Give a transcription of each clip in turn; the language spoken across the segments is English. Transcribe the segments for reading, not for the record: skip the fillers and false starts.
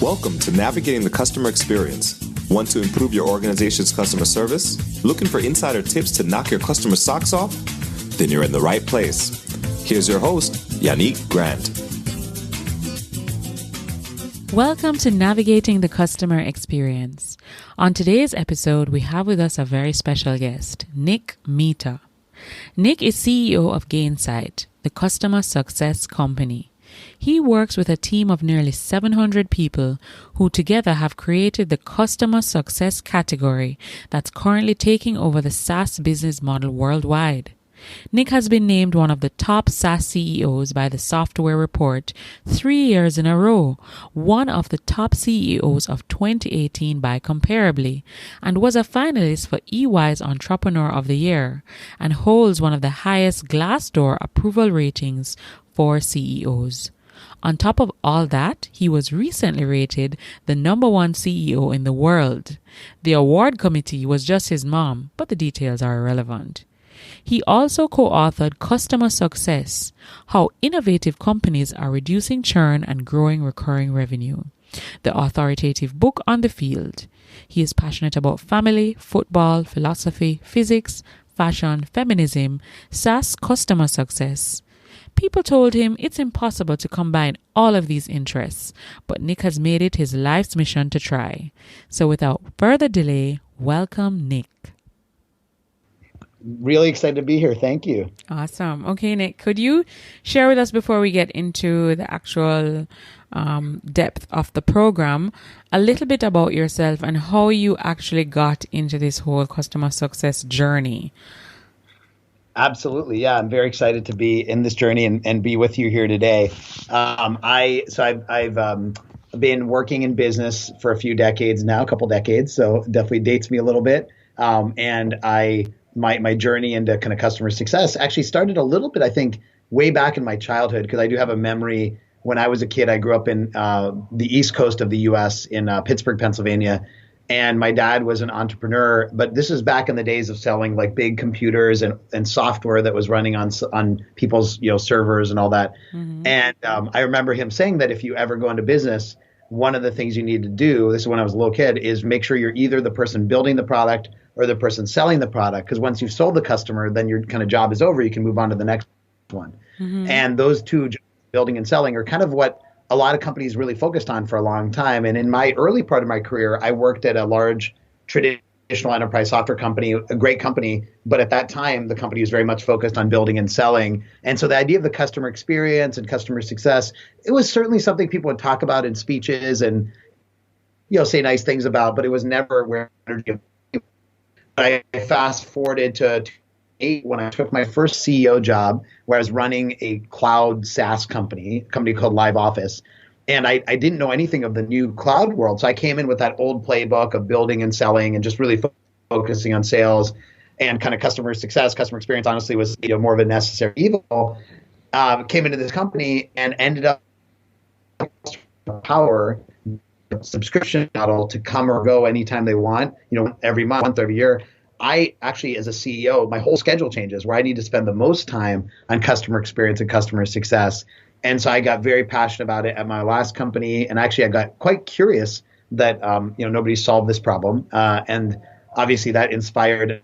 Welcome to Navigating the Customer Experience. Want to improve your organization's customer service? Looking for insider tips to knock your customer socks off? Then you're in the right place. Here's your host, Yannick Grant. Welcome to Navigating the Customer Experience. On today's episode, we have with us a very special guest, Mehta. Nick is CEO of Gainsight, the customer success company. He works with a team of nearly 700 people who together have created the customer success category that's currently taking over the SaaS business model worldwide. Nick has been named one of the top SaaS CEOs by the Software Report 3 years in a row, one of the top CEOs of 2018 by Comparably, and was a finalist for EY's Entrepreneur of the Year, and holds one of the highest Glassdoor approval ratings for CEOs. On top of all that, he was recently rated the #1 CEO in the world. The award committee was just his mom, but the details are irrelevant. He also co-authored Customer Success, How Innovative Companies Are Reducing Churn and Growing Recurring Revenue, the authoritative book on the field. He is passionate about family, football, philosophy, physics, fashion, feminism, SaaS customer success. People told him it's impossible to combine all of these interests, but Nick has made it his life's mission to try. So without further delay, welcome Nick. Really excited to be here. Thank you. Awesome. Okay, Nick, could you share with us before we get into the actual depth of the program, a little bit about yourself and how you actually got into this whole customer success journey? Absolutely. Yeah, I'm very excited to be in this journey and be with you here today. I've been working in business for a few decades now, a couple decades, so definitely dates me a little bit. My journey into kind of customer success actually started a little bit, I think, way back in my childhood, because I do have a memory. When I was a kid, I grew up in the East Coast of the U.S. in Pittsburgh, Pennsylvania. And my dad was an entrepreneur, but this is back in the days of selling like big computers and software that was running on people's servers and all that. Mm-hmm. And I remember him saying that if you ever go into business, one of the things you need to do, this is when I was a little kid, is make sure you're either the person building the product or the person selling the product. Because once you've sold the customer, then your kind of job is over. You can move on to the next one. Mm-hmm. And those two, building and selling, are kind of what a lot of companies really focused on for a long time. And in my early part of my career, I worked at a large traditional enterprise software company, a great company. But at that time, the company was very much focused on building and selling. And so the idea of the customer experience and customer success, it was certainly something people would talk about in speeches and, say nice things about, but it was never where I fast forwarded to when I took my first CEO job, where I was running a cloud SaaS company called Live Office. And I didn't know anything of the new cloud world. So I came in with that old playbook of building and selling and just really focusing on sales, and kind of customer success. Customer experience, honestly, was more of a necessary evil. Came into this company and ended up power subscription model to come or go anytime they want, every month, every year. I actually, as a CEO, my whole schedule changes where I need to spend the most time on customer experience and customer success. And so I got very passionate about it at my last company. And actually, I got quite curious that, nobody solved this problem. And obviously that inspired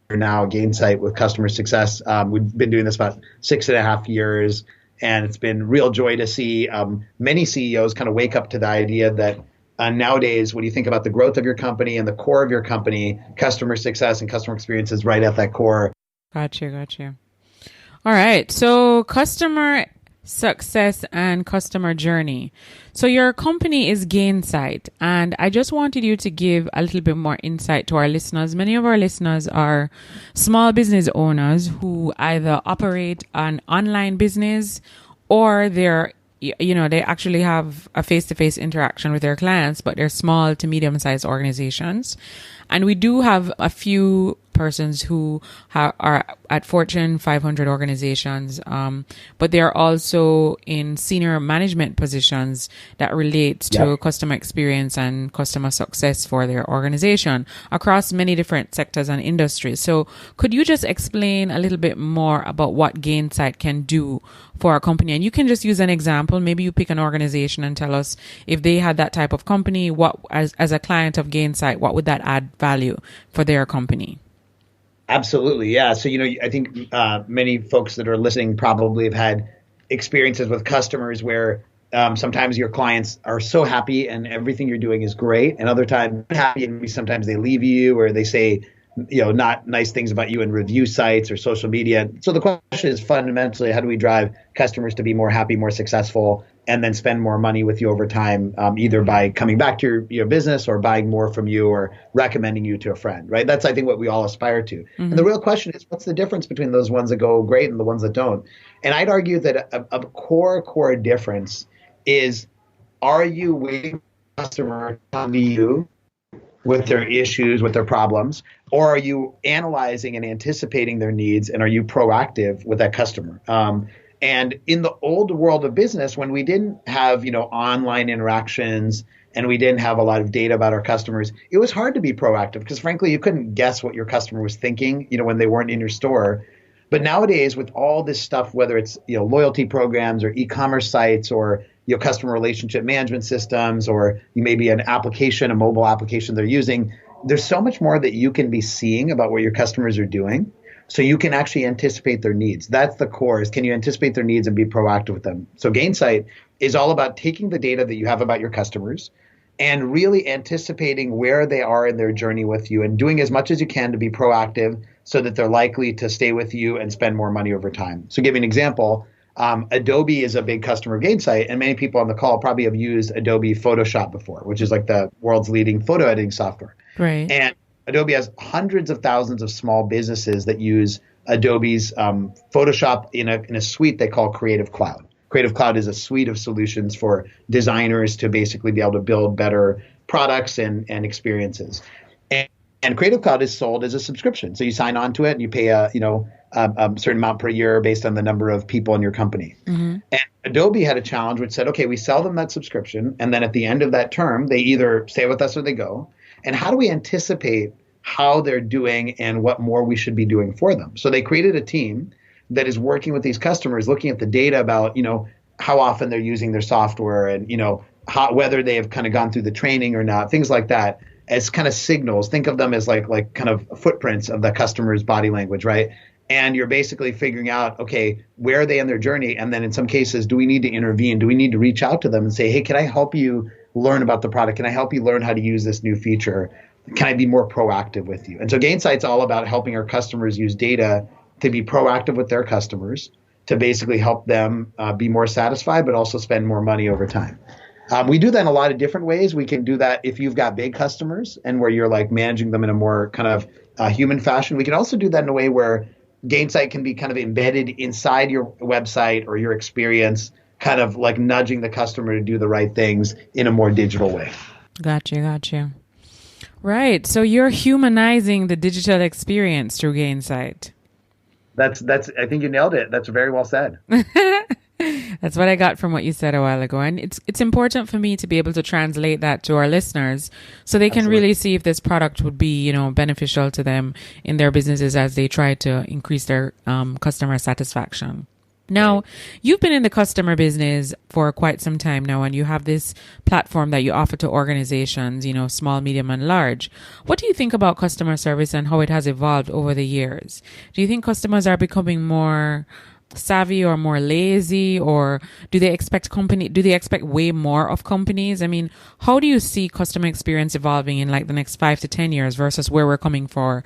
now Gainsight with customer success. We've been doing this about 6.5 years. And it's been real joy to see many CEOs kind of wake up to the idea that nowadays, when you think about the growth of your company and the core of your company, customer success and customer experience is right at that core. Gotcha. All right. So customer success and customer journey. So your company is Gainsight, and I just wanted you to give a little bit more insight to our listeners. Many of our listeners are small business owners who either operate an online business or they actually have a face-to-face interaction with their clients, but they're small to medium-sized organizations. And we do have a few persons who are at Fortune 500 organizations, but they're also in senior management positions that relate to customer experience and customer success for their organization across many different sectors and industries. So could you just explain a little bit more about what Gainsight can do for a company? And you can just use an example. Maybe you pick an organization and tell us if they had that type of company, what, as a client of Gainsight, what would that add value for their company? Absolutely. Yeah. So, I think many folks that are listening probably have had experiences with customers where sometimes your clients are so happy and everything you're doing is great, and other times happy and sometimes they leave you or they say, not nice things about you in review sites or social media. So the question is fundamentally, how do we drive customers to be more happy, more successful, and then spend more money with you over time, either by coming back to your business or buying more from you or recommending you to a friend, right? That's, I think, what we all aspire to. Mm-hmm. And the real question is, what's the difference between those ones that go great and the ones that don't? And I'd argue that a core difference is, are you waiting for the customer to come to you with their issues, with their problems, or are you analyzing and anticipating their needs, and are you proactive with that customer? And in the old world of business, when we didn't have, online interactions and we didn't have a lot of data about our customers, it was hard to be proactive because, frankly, you couldn't guess what your customer was thinking, when they weren't in your store. But nowadays, with all this stuff, whether it's, loyalty programs or e-commerce sites or customer relationship management systems, or maybe an application, a mobile application they're using, there's so much more that you can be seeing about what your customers are doing. So you can actually anticipate their needs. That's the core, is can you anticipate their needs and be proactive with them? So Gainsight is all about taking the data that you have about your customers and really anticipating where they are in their journey with you and doing as much as you can to be proactive so that they're likely to stay with you and spend more money over time. So give you an example. Adobe is a big customer of Gainsight, and many people on the call probably have used Adobe Photoshop before, which is like the world's leading photo editing software. Right. And Adobe has hundreds of thousands of small businesses that use Adobe's Photoshop in a suite they call Creative Cloud. Creative Cloud is a suite of solutions for designers to basically be able to build better products and experiences. And Creative Cloud is sold as a subscription. So you sign on to it and you pay a certain amount per year based on the number of people in your company. Mm-hmm. And Adobe had a challenge which said, okay, we sell them that subscription, and then at the end of that term, they either stay with us or they go. And how do we anticipate how they're doing and what more we should be doing for them? So they created a team that is working with these customers, looking at the data about, how often they're using their software and, whether they have kind of gone through the training or not, things like that, as kind of signals. Think of them as like kind of footprints of the customer's body language, right? And you're basically figuring out, okay, where are they in their journey? And then in some cases, do we need to intervene? Do we need to reach out to them and say, hey, can I help you learn about the product? Can I help you learn how to use this new feature? Can I be more proactive with you? And so Gainsight's all about helping our customers use data to be proactive with their customers, to basically help them be more satisfied, but also spend more money over time. We do that in a lot of different ways. We can do that if you've got big customers and where you're like managing them in a more kind of human fashion. We can also do that in a way where Gainsight can be kind of embedded inside your website or your experience, kind of like nudging the customer to do the right things in a more digital way. Gotcha. Right. So you're humanizing the digital experience through Gainsight. That's. I think you nailed it. That's very well said. That's what I got from what you said a while ago. And it's important for me to be able to translate that to our listeners so they can Absolutely. Really see if this product would be, beneficial to them in their businesses as they try to increase their customer satisfaction. Now, you've been in the customer business for quite some time now, and you have this platform that you offer to organizations, small, medium, and large. What do you think about customer service and how it has evolved over the years? Do you think customers are becoming more savvy or more lazy, or do they expect way more of companies? I mean, how do you see customer experience evolving in like the next 5 to 10 years versus where we're coming from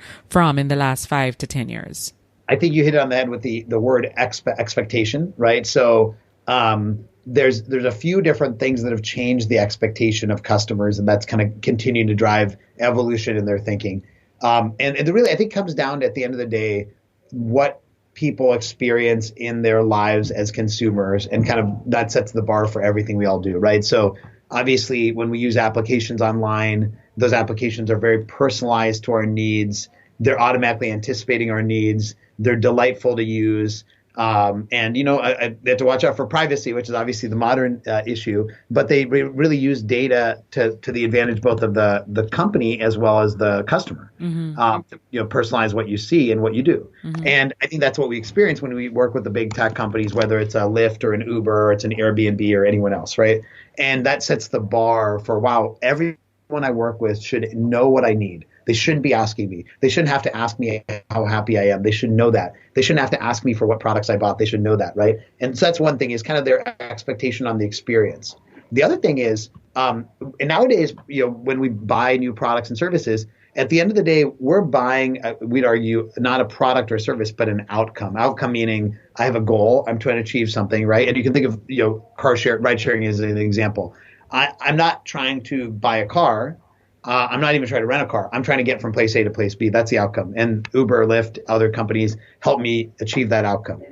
in the last 5 to 10 years? I think you hit it on the head with the word expectation, right? So there's a few different things that have changed the expectation of customers, and that's kind of continuing to drive evolution in their thinking. And it really, I think, comes down to, at the end of the day, what people experience in their lives as consumers, and kind of that sets the bar for everything we all do, right? So obviously, when we use applications online, those applications are very personalized to our needs. They're automatically anticipating our needs. They're delightful to use. And, I have to watch out for privacy, which is obviously the modern issue, but they really use data to the advantage both of the company as well as the customer, to personalize what you see and what you do. And I think that's what we experience when we work with the big tech companies, whether it's a Lyft or an Uber or it's an Airbnb or anyone else, right? And that sets the bar for, wow, everyone I work with should know what I need. They shouldn't be asking me. They shouldn't have to ask me how happy I am. They should know that. They shouldn't have to ask me for what products I bought. They should know that, right? And so that's one thing, is kind of their expectation on the experience. The other thing is, and nowadays, when we buy new products and services, at the end of the day, we're buying, we'd argue, not a product or service, but an outcome. Outcome meaning I have a goal. I'm trying to achieve something, right? And you can think of, ride sharing as an example. I'm not trying to buy a car. I'm not even trying to rent a car. I'm trying to get from place A to place B. That's the outcome. And Uber, Lyft, other companies help me achieve that outcome.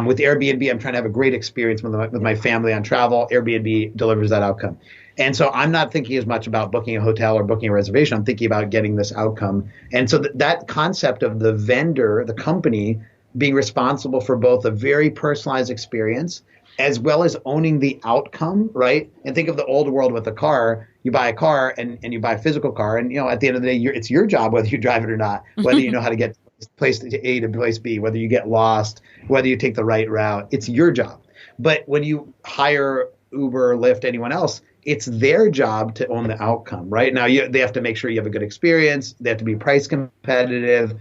With Airbnb, I'm trying to have a great experience with my family on travel. Airbnb delivers that outcome. And so I'm not thinking as much about booking a hotel or booking a reservation. I'm thinking about getting this outcome. And so that concept of the vendor, the company, being responsible for both a very personalized experience as well as owning the outcome, right? And think of the old world with a car. You buy a car and you buy a physical car. And, at the end of the day, it's your job whether you drive it or not, whether you know how to get place A to place B, whether you get lost, whether you take the right route. It's your job. But when you hire Uber, Lyft, anyone else, it's their job to own the outcome, right? Now, they have to make sure you have a good experience. They have to be price competitive,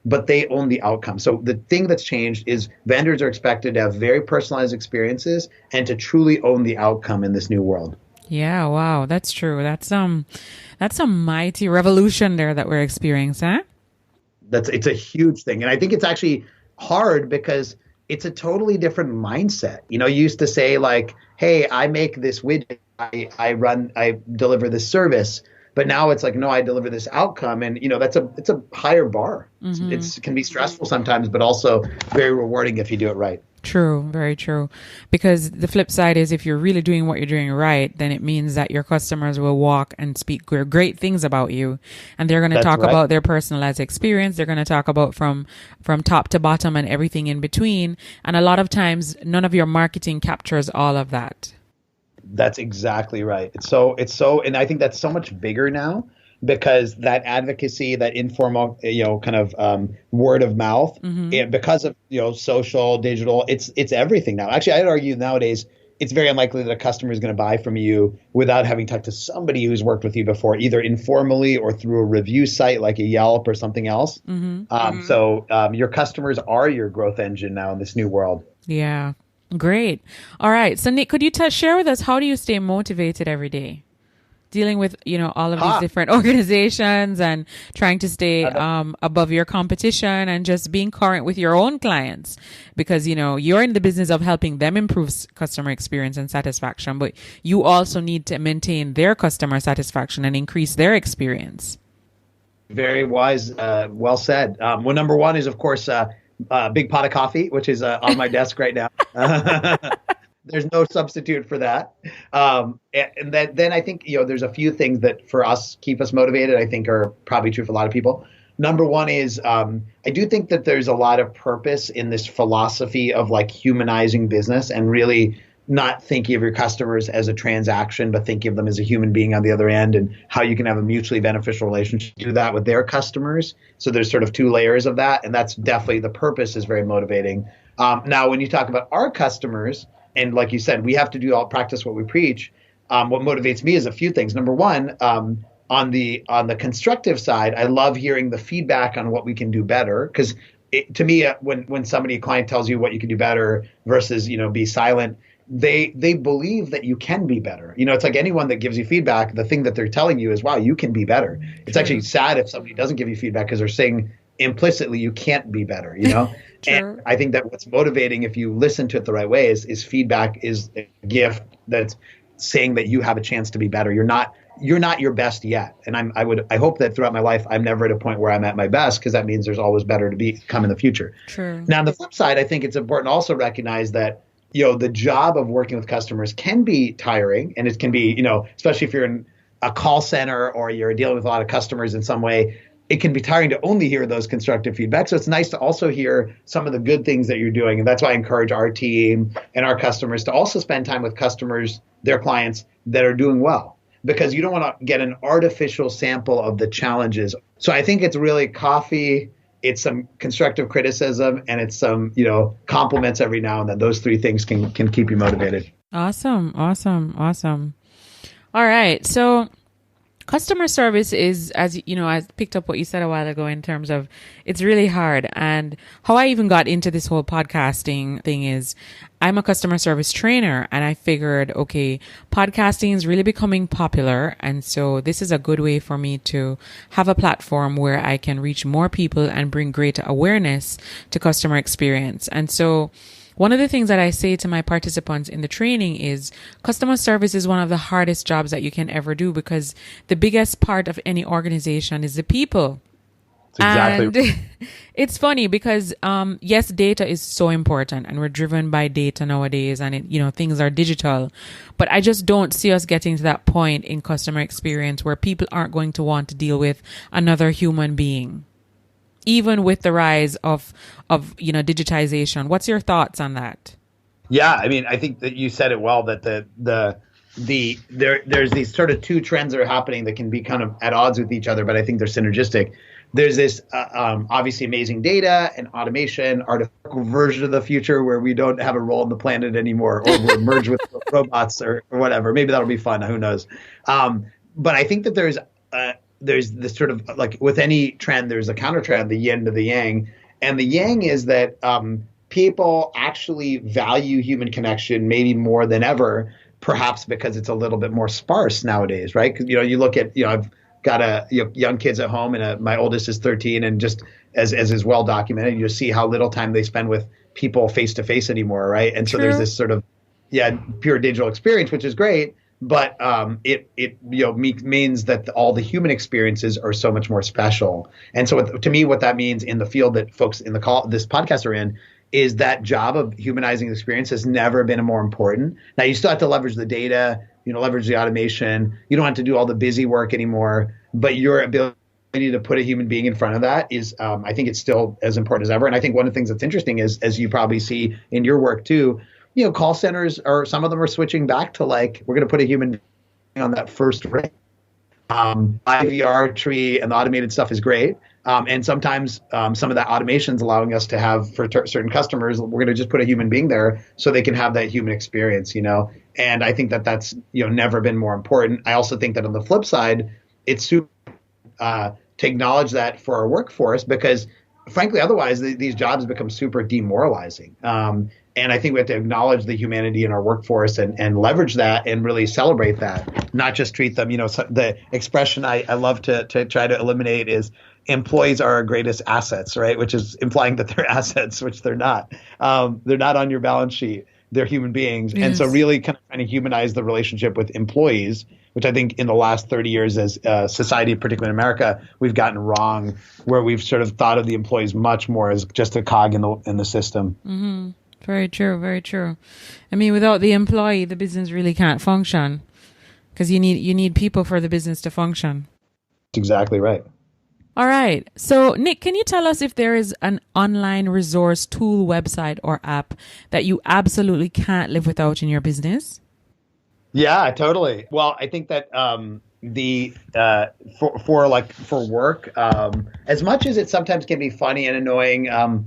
but they own the outcome. So the thing that's changed is vendors are expected to have very personalized experiences and to truly own the outcome in this new world. Yeah, wow, that's true. That's a mighty revolution there that we're experiencing, huh? It's a huge thing. And I think it's actually hard because it's a totally different mindset. You used to say like, hey, I make this widget, I deliver this service. But now it's like, no, I deliver this outcome. And, it's a higher bar. It can be stressful sometimes, but also very rewarding if you do it right. True. Very true. Because the flip side is if you're really doing what you're doing right, then it means that your customers will walk and speak great things about you. And they're going to talk about their personalized experience. They're going to talk about from top to bottom and everything in between. And a lot of times, none of your marketing captures all of that. That's exactly right. It's so, and I think that's so much bigger now because that advocacy, that informal, kind of word of mouth, because of, social, digital, it's everything now. Actually, I'd argue nowadays, it's very unlikely that a customer is going to buy from you without having talked to somebody who's worked with you before, either informally or through a review site like a Yelp or something else. So your customers are your growth engine now in this new world. Yeah. Great. All right. So Nick, could you share with us, how do you stay motivated every day? Dealing with, all of these different organizations and trying to stay above your competition and just being current with your own clients because, you're in the business of helping them improve customer experience and satisfaction, but you also need to maintain their customer satisfaction and increase their experience. Very wise. Well said. Well, number one is, of course, big pot of coffee, which is on my desk right now. There's no substitute for that. And then I think, there's a few things that for us keep us motivated, I think are probably true for a lot of people. Number one is I do think that there's a lot of purpose in this philosophy of like humanizing business and really not thinking of your customers as a transaction, but thinking of them as a human being on the other end and how you can have a mutually beneficial relationship. Do that with their customers. So there's sort of two layers of that. And that's definitely the purpose is very motivating. Now, when you talk about our customers, and like you said, we have to practice what we preach. What motivates me is a few things. Number one, on the constructive side, I love hearing the feedback on what we can do better. Because to me, when a client tells you what you can do better versus, be silent, they believe that you can be better. It's like anyone that gives you feedback, the thing that they're telling you is, wow, you can be better. It's actually sad if somebody doesn't give you feedback because they're saying implicitly you can't be better, And I think that what's motivating if you listen to it the right way is feedback is a gift that's saying that you have a chance to be better. You're not your best yet. And I hope that throughout my life, I'm never at a point where I'm at my best because that means there's always better to come in the future. True. Now, on the flip side, I think it's important to also recognize that the job of working with customers can be tiring, and it can be, especially if you're in a call center or you're dealing with a lot of customers in some way, it can be tiring to only hear those constructive feedback. So it's nice to also hear some of the good things that you're doing. And that's why I encourage our team and our customers to also spend time with customers, their clients that are doing well, because you don't want to get an artificial sample of the challenges. So I think it's really coffee, it's some constructive criticism, and it's some, compliments every now and then. Those three things can keep you motivated. Awesome. All right. So customer service is, as you know, I picked up what you said a while ago in terms of it's really hard. And how I even got into this whole podcasting thing is I'm a customer service trainer, and I figured, okay, podcasting is really becoming popular. And so this is a good way for me to have a platform where I can reach more people and bring greater awareness to customer experience. And so one of the things that I say to my participants in the training is customer service is one of the hardest jobs that you can ever do, because the biggest part of any organization is the people. Exactly. And it's funny because, yes, data is so important, and we're driven by data nowadays, and things are digital, but I just don't see us getting to that point in customer experience where people aren't going to want to deal with another human being, even with the rise of digitization. What's your thoughts on that? Yeah, I mean, I think that you said it well, that there's these sort of two trends that are happening that can be kind of at odds with each other, but I think they're synergistic. There's this obviously amazing data and automation, artificial version of the future where we don't have a role on the planet anymore, or we'll merge with robots or whatever. Maybe that'll be fun. Who knows? But I think that there's this sort of, like with any trend, there's a counter trend, the yin to the yang. And the yang is that people actually value human connection maybe more than ever, perhaps because it's a little bit more sparse nowadays, right? Because, you look at, I've got young kids at home, and my oldest is 13, and just as is well documented, you see how little time they spend with people face to face anymore, right? And so there's this sort of, pure digital experience, which is great. But it means that all the human experiences are so much more special. And so to me, what that means in the field that folks in this podcast are in is that job of humanizing the experience has never been more important. Now, you still have to leverage the data, leverage the automation. You don't have to do all the busy work anymore, but your ability to put a human being in front of that is, I think it's still as important as ever. And I think one of the things that's interesting is, as you probably see in your work too, call centers, or some of them are switching back to we're going to put a human being on that first ring. IVR tree and the automated stuff is great. And sometimes some of that automation is allowing us to have, for certain customers, we're going to just put a human being there so they can have that human experience, And I think that that's, never been more important. I also think that on the flip side, it's super to acknowledge that for our workforce, because frankly, otherwise these jobs become super demoralizing. And I think we have to acknowledge the humanity in our workforce and leverage that and really celebrate that, not just treat them. The expression I love to try to eliminate is employees are our greatest assets, right? Which is implying that they're assets, which they're not. They're not on your balance sheet. They're human beings. Yes. And so really kind of trying to humanize the relationship with employees, which I think in the last 30 years as a society, particularly in America, we've gotten wrong, where we've sort of thought of the employees much more as just a cog in the system. Mm-hmm. Very true. Very true. I mean, without the employee, the business really can't function, because you need people for the business to function. That's exactly right. All right. So, Nick, can you tell us if there is an online resource, tool, website, or app that you absolutely can't live without in your business? Yeah, totally. Well, I think that for work, as much as it sometimes can be funny and annoying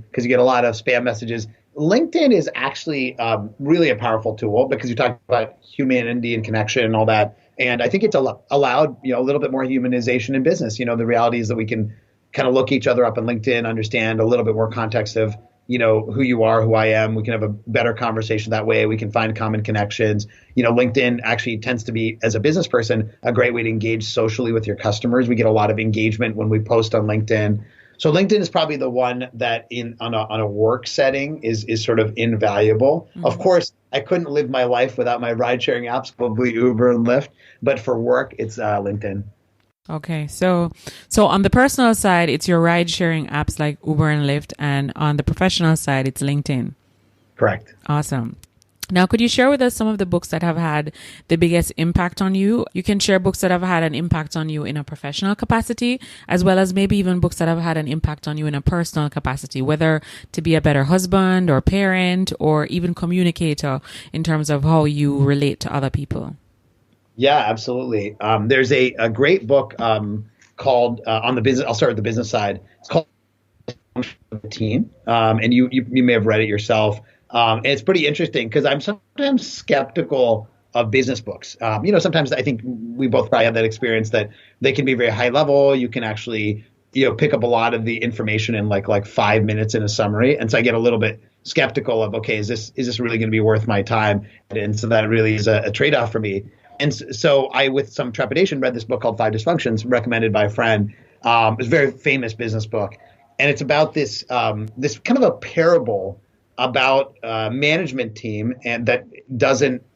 because you get a lot of spam messages, LinkedIn is actually really a powerful tool, because you talk about humanity and connection and all that. And I think it's allowed, a little bit more humanization in business. The reality is that we can kind of look each other up on LinkedIn, understand a little bit more context of, who you are, who I am. We can have a better conversation that way. We can find common connections. LinkedIn actually tends to be, as a business person, a great way to engage socially with your customers. We get a lot of engagement when we post on LinkedIn. So LinkedIn is probably the one that on a work setting is sort of invaluable. Mm-hmm. Of course, I couldn't live my life without my ride sharing apps, probably Uber and Lyft. But for work, it's LinkedIn. Okay, so on the personal side, it's your ride sharing apps like Uber and Lyft, and on the professional side, it's LinkedIn. Correct. Awesome. Now, could you share with us some of the books that have had the biggest impact on you? You can share books that have had an impact on you in a professional capacity, as well as maybe even books that have had an impact on you in a personal capacity, whether to be a better husband or parent or even communicator in terms of how you relate to other people. Yeah, absolutely. There's a great book called on the business. I'll start with the business side. It's called Team, and you may have read it yourself. And it's pretty interesting because I'm sometimes skeptical of business books. Sometimes I think we both probably have that experience that they can be very high level. You can actually, pick up a lot of the information in like 5 minutes in a summary. And so I get a little bit skeptical of, okay, is this really going to be worth my time? And so that really is a trade-off for me. And so I, with some trepidation, read this book called Five Dysfunctions, recommended by a friend. It's a very famous business book. And it's about this kind of a parable about a management team and that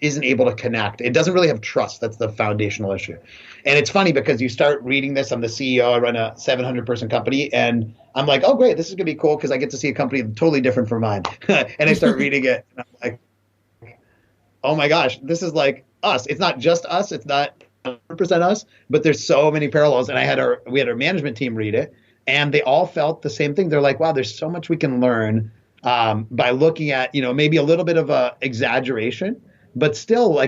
isn't able to connect. It doesn't really have trust. That's the foundational issue. And it's funny because you start reading this. I'm the CEO. I run a 700-person company, and I'm like, oh, great, this is gonna be cool because I get to see a company totally different from mine. And I start reading it, and I'm like, oh my gosh, this is like us. It's not just us. It's not 100% us, but there's so many parallels. And we had our management team read it, and they all felt the same thing. They're like, wow, there's so much we can learn by looking at, maybe a little bit of a exaggeration, but still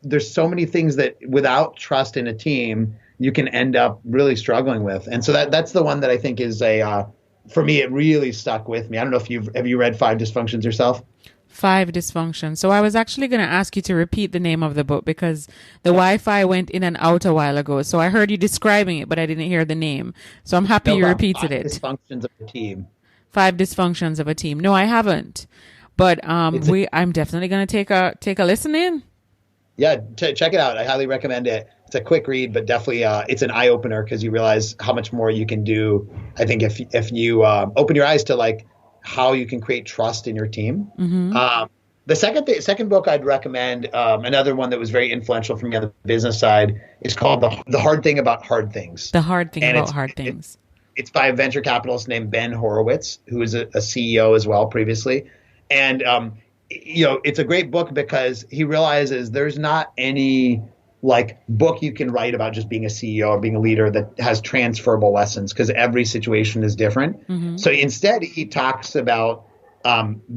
there's so many things that without trust in a team, you can end up really struggling with. And so that's the one that I think is for me, it really stuck with me. I don't know if have you read Five Dysfunctions yourself? Five Dysfunctions. So I was actually going to ask you to repeat the name of the book because the Wi-Fi went in and out a while ago. So I heard you describing it, but I didn't hear the name. So I'm happy you repeated it. Five Dysfunctions of a Team. Five Dysfunctions of a Team. No, I haven't. But I'm definitely going to take a listen in. Yeah, check it out. I highly recommend it. It's a quick read, but definitely it's an eye opener because you realize how much more you can do. I think if you open your eyes to like how you can create trust in your team. Mm-hmm. The second book I'd recommend, another one that was very influential for me on the business side, is called The Hard Thing About Hard Things. The Hard Thing About Hard Things. It's by a venture capitalist named Ben Horowitz, who is a CEO as well previously. And, it's a great book because he realizes there's not any book you can write about just being a CEO or being a leader that has transferable lessons because every situation is different. Mm-hmm. So instead, he talks about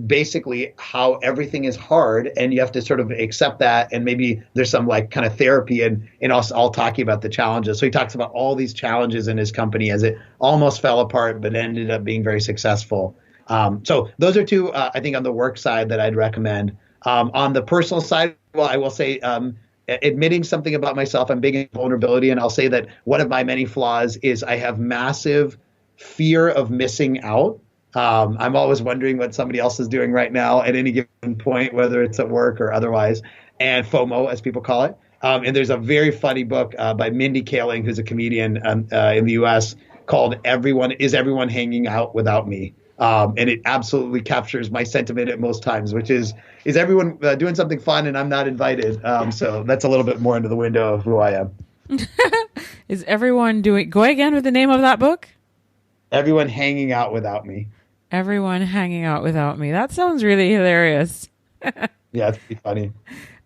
basically how everything is hard and you have to sort of accept that. And maybe there's some kind of therapy and us all talking about the challenges. So he talks about all these challenges in his company as it almost fell apart, but ended up being very successful. So those are two, I think, on the work side that I'd recommend. On the personal side, well, I will say admitting something about myself, I'm big in vulnerability. And I'll say that one of my many flaws is I have massive fear of missing out. I'm always wondering what somebody else is doing right now at any given point, whether it's at work or otherwise, and FOMO, as people call it. And there's a very funny book by Mindy Kaling, who's a comedian in the U.S., called Is Everyone Hanging Out Without Me? And it absolutely captures my sentiment at most times, which is everyone doing something fun and I'm not invited? So that's a little bit more into the window of who I am. Is everyone go again with the name of that book? Everyone Hanging Out Without Me. Everyone Hanging Out Without Me. That sounds really hilarious. Yeah, it's pretty funny.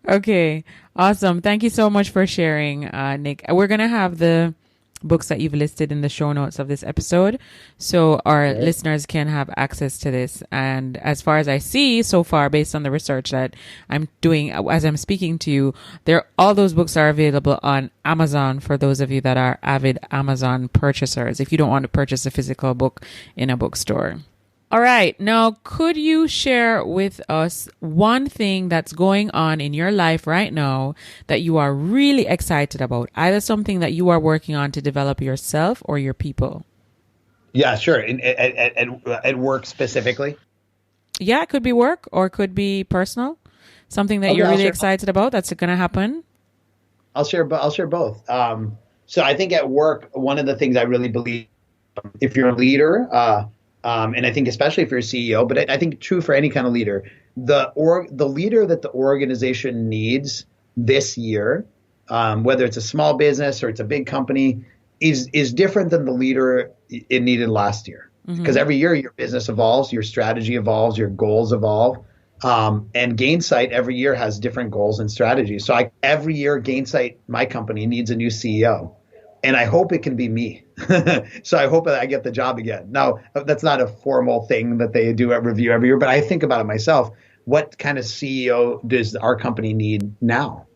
Okay, awesome. Thank you so much for sharing, Nick. We're going to have the books that you've listed in the show notes of this episode so our listeners can have access to this. And as far as I see so far, based on the research that I'm doing as I'm speaking to you, all those books are available on Amazon for those of you that are avid Amazon purchasers, if you don't want to purchase a physical book in a bookstore. All right. Now, could you share with us one thing that's going on in your life right now that you are really excited about? Either something that you are working on to develop yourself or your people? Yeah, sure. At work specifically? Yeah, it could be work or it could be personal. Something that you're really excited about that's going to happen. I'll share both. So I think at work, one of the things I really believe, if you're a leader, and I think especially if you're a CEO, but I think true for any kind of leader, the leader that the organization needs this year, whether it's a small business or it's a big company, is different than the leader it needed last year. Because every year your business evolves, your strategy evolves, your goals evolve. And Gainsight every year has different goals and strategies. So every year, Gainsight, my company, needs a new CEO. And I hope it can be me. So I hope that I get the job again. Now, that's not a formal thing that they do a review every year, but I think about it myself. What kind of CEO does our company need now?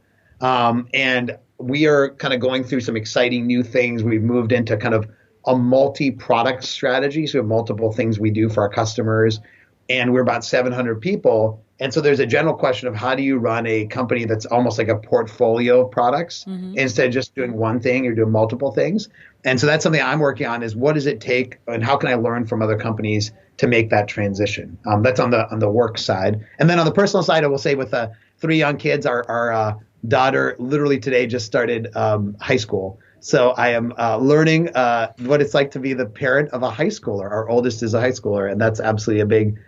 And we are kind of going through some exciting new things. We've moved into kind of a multi-product strategy. So we have multiple things we do for our customers. And we're about 700 people. And so there's a general question of how do you run a company that's almost like a portfolio of products instead of just doing one thing, you're doing multiple things. And so that's something I'm working on is what does it take and how can I learn from other companies to make that transition? That's on the work side. And then on the personal side, I will say with 3 young kids, our daughter literally today just started high school. So I am learning what it's like to be the parent of a high schooler. Our oldest is a high schooler, and that's absolutely a big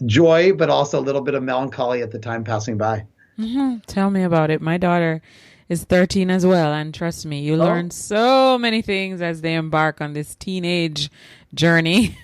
joy, but also a little bit of melancholy at the time passing by. Mm-hmm. Tell me about it. My daughter is 13 as well. And trust me, you learn so many things as they embark on this teenage journey.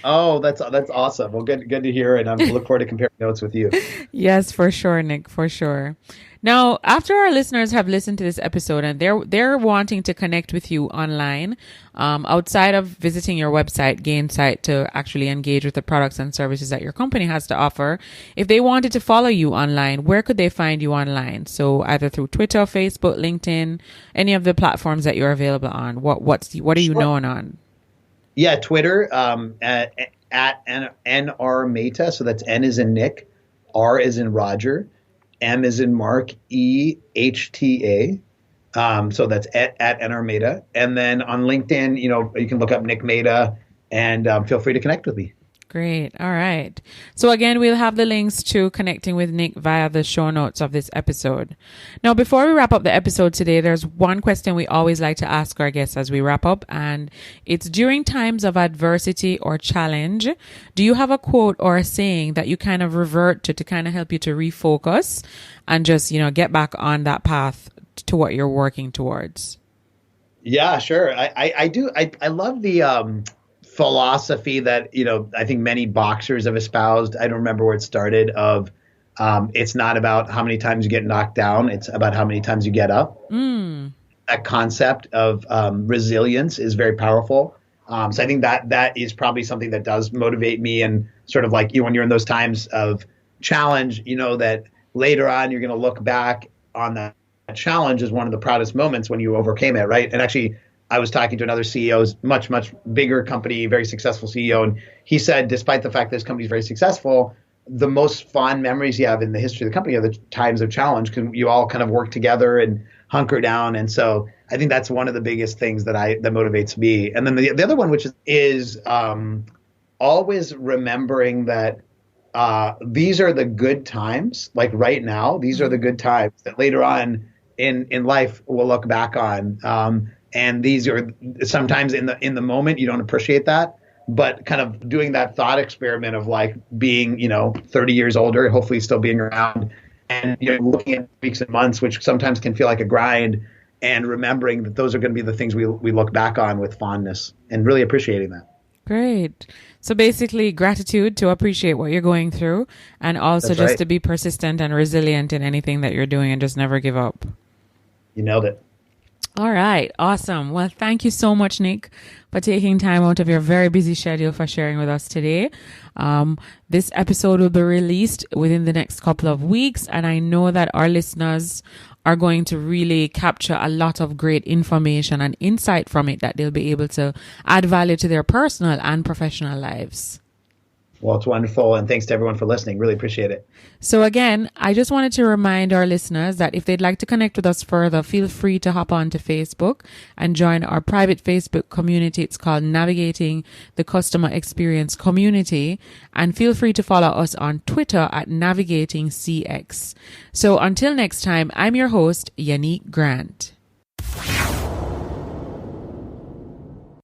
Oh, that's awesome. Well, good to hear. And I look forward to comparing notes with you. Yes, for sure, Nick, for sure. Now, after our listeners have listened to this episode and they're wanting to connect with you online, outside of visiting your website, Gainsight, to actually engage with the products and services that your company has to offer, if they wanted to follow you online, where could they find you online? So either through Twitter, Facebook, LinkedIn, any of the platforms that you're available on. What are you known on? Yeah, Twitter at NR Mehta. So that's N is in Nick, R is in Roger, M is in Mark, EHTA. So that's at NR Mehta. And then on LinkedIn, you can look up Nick Mehta and feel free to connect with me. Great. All right. So again, we'll have the links to connecting with Nick via the show notes of this episode. Now, before we wrap up the episode today, there's one question we always like to ask our guests as we wrap up, and it's during times of adversity or challenge, do you have a quote or a saying that you kind of revert to kind of help you to refocus and just, get back on that path to what you're working towards? Yeah, sure. I do. I love the philosophy that, I think many boxers have espoused. I don't remember where it started of it's not about how many times you get knocked down. It's about how many times you get up. That concept of resilience is very powerful. So I think that is probably something that does motivate me and sort of like, when you're in those times of challenge, that later on you're going to look back on that challenge as one of the proudest moments when you overcame it, right? And actually, I was talking to another CEO, much, much bigger company, very successful CEO. And he said, despite the fact that his company is very successful, the most fond memories you have in the history of the company are the times of challenge because you all kind of work together and hunker down. And so I think that's one of the biggest things that motivates me. And then the other one, which is always remembering that these are the good times, like right now, these are the good times that later on in life we'll look back on. And these are sometimes in the moment, you don't appreciate that, but kind of doing that thought experiment of like being, 30 years older, hopefully still being around and, looking at weeks and months, which sometimes can feel like a grind, and remembering that those are going to be the things we look back on with fondness and really appreciating that. Great. So basically gratitude to appreciate what you're going through and also That's just right. to be persistent and resilient in anything that you're doing and just never give up. You nailed it. All right. Awesome. Well, thank you so much, Nick, for taking time out of your very busy schedule for sharing with us today. This episode will be released within the next couple of weeks, and I know that our listeners are going to really capture a lot of great information and insight from it that they'll be able to add value to their personal and professional lives. Well, it's wonderful. And thanks to everyone for listening. Really appreciate it. So again, I just wanted to remind our listeners that if they'd like to connect with us further, feel free to hop on to Facebook and join our private Facebook community. It's called Navigating the Customer Experience Community. And feel free to follow us on Twitter at Navigating CX. So until next time, I'm your host, Yannick Grant.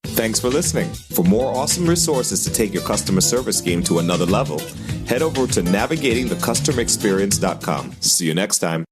Thanks for listening. For more awesome resources to take your customer service game to another level, head over to navigatingthecustomerexperience.com. See you next time.